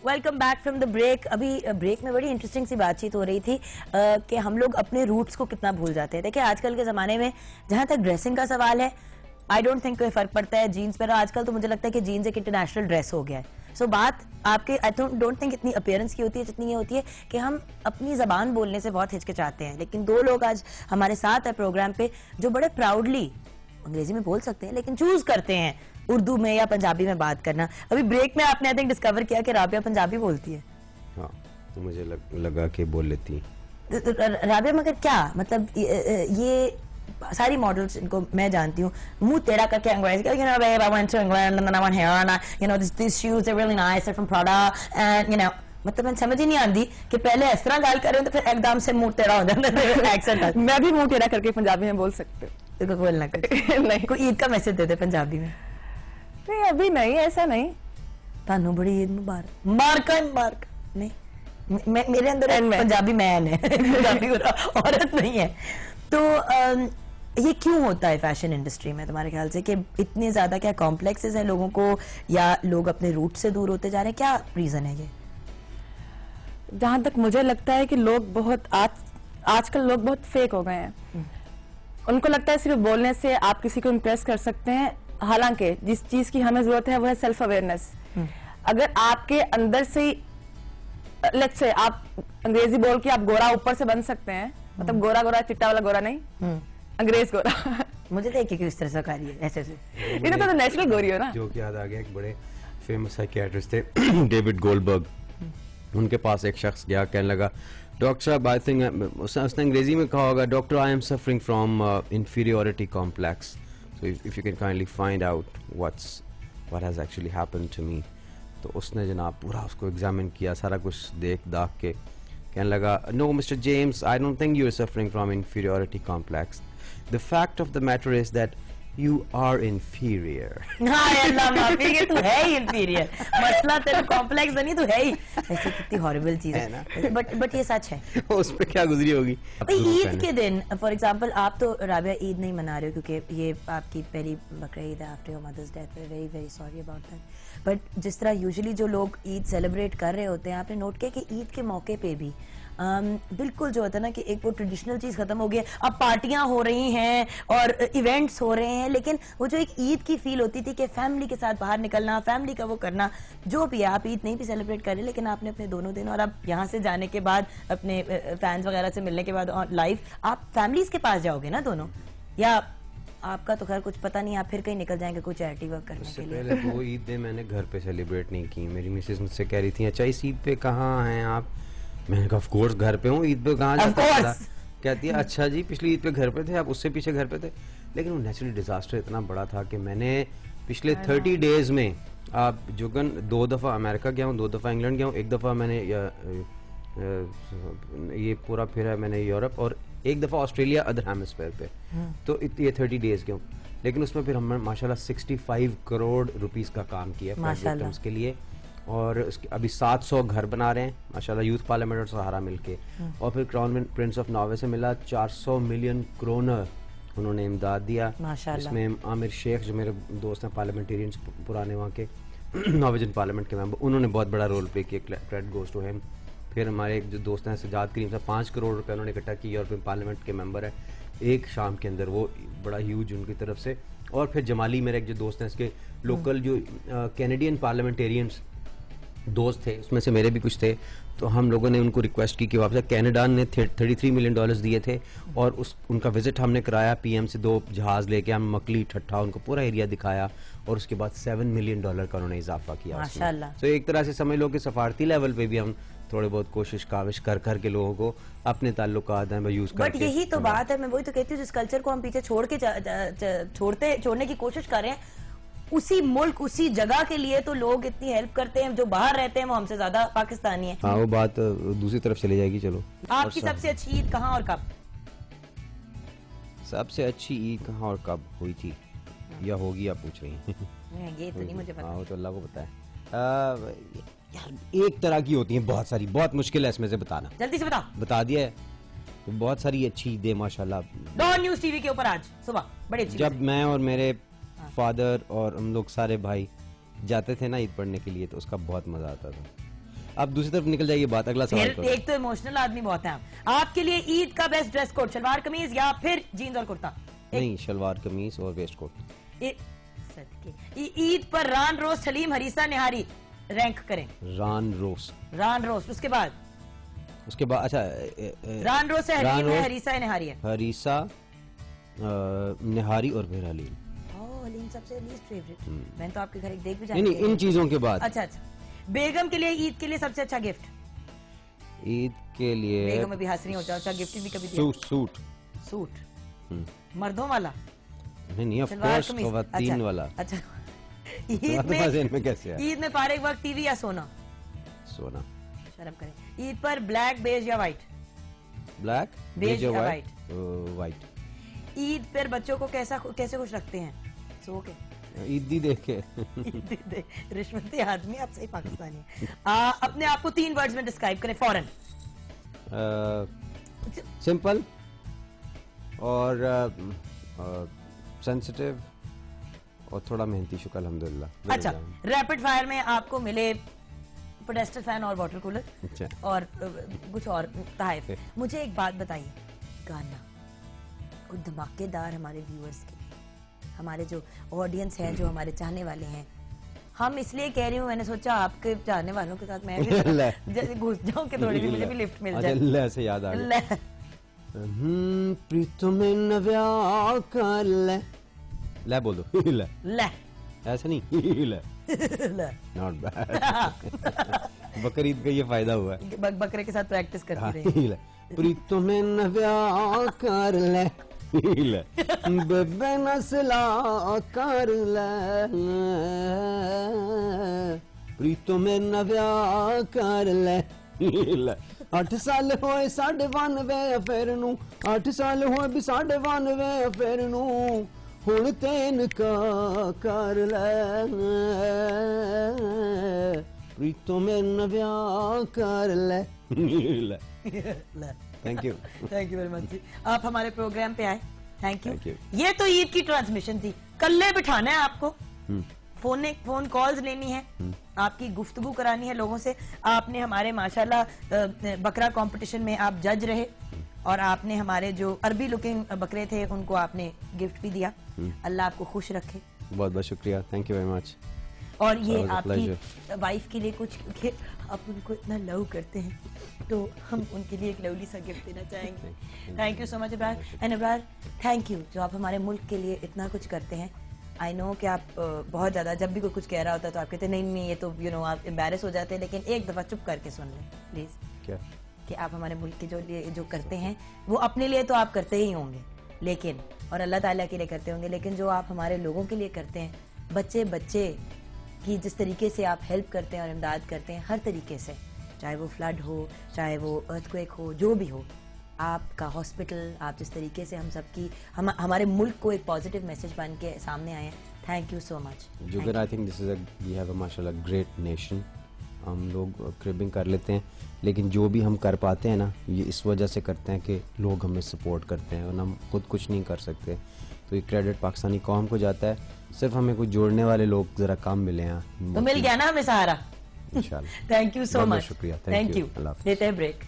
Welcome back from the break. अभी break में बड़ी इंटरेस्टिंग सी बातचीत हो रही थी कि हम लोग अपने रूट्स को कितना भूल जाते हैं। देखिए आजकल के ज़माने में जहाँ तक ड्रेसिंग का सवाल है, आई डोंट थिंक कोई फर्क पड़ता है जीन्स पर। आजकल तो मुझे लगता है कि जीन्स एक इंटरनेशनल ड्रेस हो गया है। सो बात आपके आई डोंट थिंक इतनी अपीयरेंस की होती है जितनी ये होती है कि हम अपनी ज़बान बोलने से बहुत हिचकिचाते हैं। लेकिन दो लोग आज हमारे साथ है प्रोग्राम पे जो बड़े प्राउडली अंग्रेजी में बोल सकते हैं लेकिन चूज करते हैं उर्दू में या पंजाबी में बात करना। अभी ब्रेक में आपने आई थिंक डिस्कवर किया कि राबिया पंजाबी बोलती है। हाँ, तो मुझे लगा कि बोल लेती है। राबिया मगर क्या मतलब ये सारी मॉडल्स इनको मैं जानती हूँ मुंह तेरा करके अंग्रेजी you know babe I went to England and then I went here and I, you know these shoes are really nice they're from Prada and you know मतलब मैं समझ ही नहीं आती कि पहले इस तरह गाल कर रहे हो तो फिर एकदम से मुंह टेढ़ा हो जाता है एक्सेंट। मैं भी मुंह टेढ़ा करके पंजाबी में बोल सकती हूँ। देखो बोलना कर नहीं कोई ईद का मैसेज देते पंजाबी में। नहीं अभी नहीं, ऐसा नहीं। तानू बड़ी ईद मुबारक मुबारक नहीं मेरे अंदर पंजाबी मैन है पंजाबी औरत नहीं है। तो ये क्यों होता है फैशन इंडस्ट्री में तुम्हारे ख्याल से कि इतने ज्यादा क्या कॉम्प्लेक्सेस हैं लोगों को या लोग अपने रूट से दूर होते जा रहे हैं, क्या रीजन है ये? जहां तक मुझे लगता है कि लोग बहुत आजकल लोग बहुत फेक हो गए हैं। उनको लगता है सिर्फ बोलने से आप किसी को इम्प्रेस कर सकते हैं, हालांकि जिस चीज की हमें जरूरत है वो है सेल्फ अवेयरनेस। अगर आपके अंदर से लेट्स से आप अंग्रेजी बोल के आप गोरा ऊपर से बन सकते हैं, मतलब गोरा गोरा चिट्टा वाला गोरा नहीं, अंग्रेज गोरा मुझे देखिए कि इस तरह से कार्य ऐसे से इन्हें तो नेचुरल गोरी हो ना। जो याद आ गया, एक बड़े फेमस साइकियाट्रिस्ट थे डेविड गोल्डबर्ग, उनके पास एक शख्स गया, कहने लगा डॉक्टर साहब आई थिंक उसने अंग्रेजी में कहा होगा doctor I am suffering from inferiority complex so if you can kindly find out what has actually happened to me. तो उसने जनाब पूरा उसको एग्जामिन किया, सारा कुछ देख दाख के कहने लगा no mister James I don't think you are suffering from inferiority complex, the fact of the matter is that You are inferior. हाँ अल्लाह माफी, ये तू है ही inferior। मसला तेरा कॉम्प्लेक्स नहीं, तू है ही। ऐसे कितनी हॉरिबल चीज है ना, बट ये सच है। उस पे क्या गुजरी होगी? ईद के दिन फॉर एग्जांपल आप तो राबिया ईद नहीं मना रहे हो क्योंकि ये आपकी पहली बकरा ईद है after your mother's death. Very very sorry about that. But जिस तरह यूजुअली जो लोग ईद सेलिब्रेट कर रहे होते हैं, आपने नोट किया कि ईद के मौके पे भी बिल्कुल जो होता है ना कि एक वो ट्रेडिशनल चीज खत्म हो गई है, अब पार्टियां हो रही हैं और इवेंट्स हो रहे हैं, लेकिन वो जो एक ईद की फील होती थी कि फैमिली के साथ बाहर निकलना, फैमिली का वो करना, जो भी है आप ईद नहीं भी सेलिब्रेट कर रहे लेकिन आपने अपने दोनों दिन और अब यहाँ से जाने के बाद अपने फैंस वगैरह से मिलने के बाद लाइव आप फैमिलीज के पास जाओगे ना दोनों, या आपका तो खैर कुछ पता नहीं, आप फिर कहीं निकल जाएंगे कोई चैरिटी वर्क करने के लिए? पहले तो ईद मैंने घर पे सेलिब्रेट नहीं की। मेरी मिसेज मुझसे कह रही थी अच्छा इस ईद पे कहाँ हैं आप? मैंने कहा ऑफ कोर्स घर पे हूँ, ईद पे कहाँ जाता था? कहती है अच्छा जी पिछली ईद पे घर पे थे, आप उससे पीछे घर पे थे। लेकिन वो नेचुरल डिजास्टर इतना बड़ा था कि मैंने पिछले 30 डेज में आप जोगन 2 दफ़ा अमेरिका गया हूँ, 2 दफ़ा इंग्लैंड गया हूँ, 1 दफ़ा मैंने ये पूरा फिरा मैंने यूरोप, और 1 दफ़ा ऑस्ट्रेलिया अदर हेमिस्फीयर पे। तो ये 30 डेज के हूँ, लेकिन उसमें फिर हमने माशाल्लाह 65 करोड़ रुपीस का काम किया विक्टिम्स के लिए, और अभी 700 घर बना रहे हैं माशाल्लाह यूथ पार्लियामेंट और सहारा मिलके, और फिर क्राउन प्रिंस ऑफ नॉर्वे से मिला 400 मिलियन क्रोनर उन्होंने इमदाद दिया। इसमें आमिर शेख जो मेरे दोस्त हैं पार्लियामेंटेरियंस पुराने वहाँ के नॉर्वेजन पार्लियामेंट के मेंबर, उन्होंने बहुत बड़ा रोल प्ले किया, क्रेडिट गोज टू हिम। फिर हमारे एक जो दोस्त हैं सजाद करीम साहब 5 करोड़ रुपए उन्होंने इकट्ठा किया, यूरोपियन पार्लियामेंट के मेंबर है, एक शाम के अंदर, वो बड़ा ह्यूज उनकी तरफ से। और फिर जमाली मेरे एक जो दोस्त हैं इसके लोकल जो कैनेडियन पार्लियामेंटेरियंस दोस्त थे, उसमें से मेरे भी कुछ थे, तो हम लोगों ने उनको रिक्वेस्ट की कि वापस कनाडा ने $33 मिलियन दिए थे, और उनका विजिट हमने कराया पीएम से, 2 जहाज लेके हम मकली ठट्ठा उनको पूरा एरिया दिखाया, और उसके बाद $7 मिलियन का उन्होंने इजाफा किया माशाल्लाह। तो एक तरह से समझ लो कि सफारती लेवल पे भी हम थोड़े बहुत कोशिश काविश कर के लोगों को अपने ताल्लुकात हैं यूज करके। बट यही तो बात है, मैं वही तो कहती हूँ जिस कल्चर को हम पीछे छोड़ने की कोशिश कर रहे हैं, उसी मुल्क उसी जगह के लिए तो लोग इतनी हेल्प करते हैं, जो बाहर रहते हैं वो हमसे ज्यादा पाकिस्तानी है। हाँ वो बात दूसरी तरफ चली जाएगी। चलो आपकी सबसे अच्छी ईद कहाँ और कब? सबसे अच्छी ईद कहाँ और कब हुई थी या होगी आप पूछ रही हैं? ये तो नहीं मुझे पता। हाँ तो अल्लाह को पता है यार, एक तरह की होती है बहुत सारी, बहुत मुश्किल है इसमें से बताना। जल्दी से बता। बता दिया है तो बहुत सारी अच्छी ईदें माशाल्लाह। डॉन न्यूज़ टीवी के ऊपर आज सुबह बड़ी अच्छी जब मैं और मेरे फादर और हम लोग सारे भाई जाते थे ना ईद पढ़ने के लिए, तो उसका बहुत मजा आता था। आप दूसरी तरफ निकल जाइए बात, अगला सवाल फिर करो। एक तो इमोशनल आदमी बहुत है आपके लिए ईद का बेस्ट ड्रेस कोड शलवार कमीज या फिर जीन्स और कुर्ता? नहीं, शलवार कमीज और वेस्ट कोट। सदके ईद पर रान रोस्ट हलीम हरीसा निहारी रैंक करें। रान रोस्ट, रान रोस्ट, उसके बाद अच्छा रान रोस्ट है, रान हलीम है, रोस्ट, हरीसा है, निहारी है। हरीसा, निहारी और फिर हलीम। हलीम सबसे लीस्ट फेवरेट। मैंने तो आपके घर एक देख भी नहीं, इन चीजों के बाद। अच्छा। बेगम के लिए ईद के लिए सबसे अच्छा गिफ्ट? ईद के लिए बेगम अभी हंस रही हो, अच्छा गिफ्ट भी कभी दिया? सूट मर्दों वाला? नहीं, ऑफ कोर्स खवातीन वाला। अच्छा। ईद में कैसे है? ईद में फारिग वक्त टीवी या सोना? सोना। शर्म करें। ईद पर ब्लैक बेज या व्हाइट? ब्लैक बेज या व्हाइट? व्हाइट। ईद पर बच्चों को कैसे खुश रखते हैं? सो के ईदी देख के। रिश्वती आदमी, आप सही पाकिस्तानी है। अपने आप को 3 वर्ड्स में डिस्क्राइब करें फौरन। सिंपल और सेंसिटिव और थोड़ा मेहनती, शुक्र अल्हम्दुलिल्लाह। अच्छा, रैपिड फायर में आपको मिले पोडेस्टर फैन और वाटर कूलर। अच्छा। और कुछ और तहफ। मुझे एक बात बताइए, गाना कुछ धमाकेदार हमारे व्यूअर्स के, हमारे जो ऑडियंस है, जो हमारे चाहने वाले हैं, हम इसलिए कह रही हूँ, मैंने सोचा आपके चाहने वालों के साथ मैं भी घुस जाऊं कि थोड़ी भी मुझे भी लिफ्ट मिल जाए। अच्छा, से याद आ गया। प्रीतम नव्या कर ले बोल दो। ले ऐसा नहीं, ले नॉट बैड। बकरीद का ये फायदा हुआ है। बकरे के साथ प्रैक्टिस करती हाँ, रही। प्रीतम नव्या कर ले बेबे नस्ला कर ले, प्रीतम नव्या कर ले। 8 साल होए 92 अफेर नू, 8 साल होए भी 92 अफेर नू, हुण तेन का कर ले, प्रीतम नव्या कर ले। थैंक यू वेरी मच जी, आप हमारे प्रोग्राम पे आए, थैंक यू। Thank you. ये तो ईद की ट्रांसमिशन थी, कल्ले बिठाना है आपको, फोन कॉल्स लेनी है, आपकी गुफ्तगू करानी है लोगों से। आपने हमारे माशाल्लाह बकरा कंपटीशन में आप जज रहे और आपने हमारे जो अरबी लुकिंग बकरे थे उनको आपने गिफ्ट भी दिया। अल्लाह आपको खुश रखे। बहुत बहुत शुक्रिया, थैंक यू वेरी मच। और ये That was a आपकी वाइफ के लिए कुछ, क्योंकि आप उनको इतना लव करते हैं तो हम उनके लिए एक लवली सा गिफ्ट देना चाहेंगे। Thank you so much Ibrar. And Ibrar, thank you जो आप हमारे मुल्क के लिए इतना कुछ करते हैं। आई नो कि आप बहुत ज़्यादा, जब भी कोई कुछ कह रहा होता है तो आप कहते हैं नहीं ये तो आप एम्बैरेस हो जाते हैं, लेकिन एक दफ़ा चुप करके सुन लें प्लीज़। क्या? कि आप हमारे मुल्क के जो करते हैं वो अपने लिए तो आप करते ही होंगे, लेकिन और अल्लाह ताला के लिए करते होंगे, लेकिन जो आप हमारे लोगों के लिए करते हैं, बच्चे की जिस तरीके से आप हेल्प करते हैं और इमदाद करते हैं हर तरीके से, चाहे वो फ्लड हो, चाहे वो अर्थक्वेक हो, जो भी हो, आपका हॉस्पिटल, आप जिस तरीके से हम सबकी हमारे मुल्क को एक पॉजिटिव मैसेज बन के सामने आए हैं, thank you so much. Zubair, I think this is we have a माशाल्लाह ग्रेट नेशन। हम लोग क्रिबिंग कर लेते हैं, लेकिन जो भी हम कर पाते हैं ना, ये इस वजह से करते हैं कि लोग हमें सपोर्ट करते हैं, और हम खुद कुछ नहीं कर सकते। तो ये क्रेडिट पाकिस्तानी कौम को जाता है, सिर्फ हमें कुछ जोड़ने वाले लोग जरा कम मिले हैं। तो मिल गया ना हमें सहारा। इंशाल्लाह। थैंक यू सो मच, शुक्रिया, थैंक यू। अल्लाह हाफ़िज़। देते हैं ब्रेक।